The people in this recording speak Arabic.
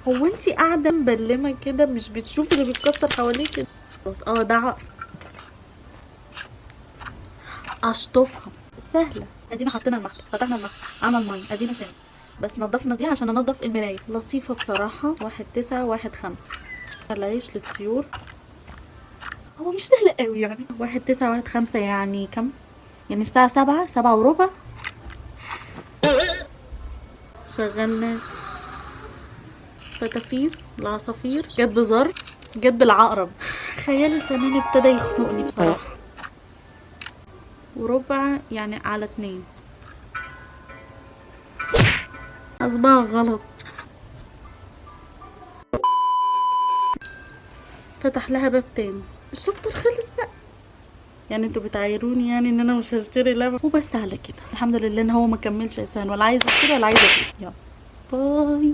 هو انتي قاعده مبلمه كده مش بتشوفي اللي بيتكسر حواليك؟ خلاص ده عقرب. اشطفها سهله. ادينا حطينا المحبس، فتحنا المحبس، عمل ميه، ادينا شايفين. بس نضفنا دي عشان انضف المرايه. لطيفه بصراحه. 1/9 1/5. العيش للطيور. هو مش سهل قوي يعني. 1/9 1/5 يعني كم؟ يعني الساعه 7 7 وربع. شغلنا فتافير. العصافير جت بزر، جت بالعقرب. خيال الفنان ابتدى يخنقني بصراحه. وربع يعني على 2. اصبع غلط. فتح لها باب تاني. الشابتر خلص بقى. يعني انتوا بتعايروني يعني ان انا مش هشتري لبن وبس. على كده الحمد لله ان هو ما كملش اسهال، ولا عايزه اشتري ولا عايزه اشتري. يلا باي.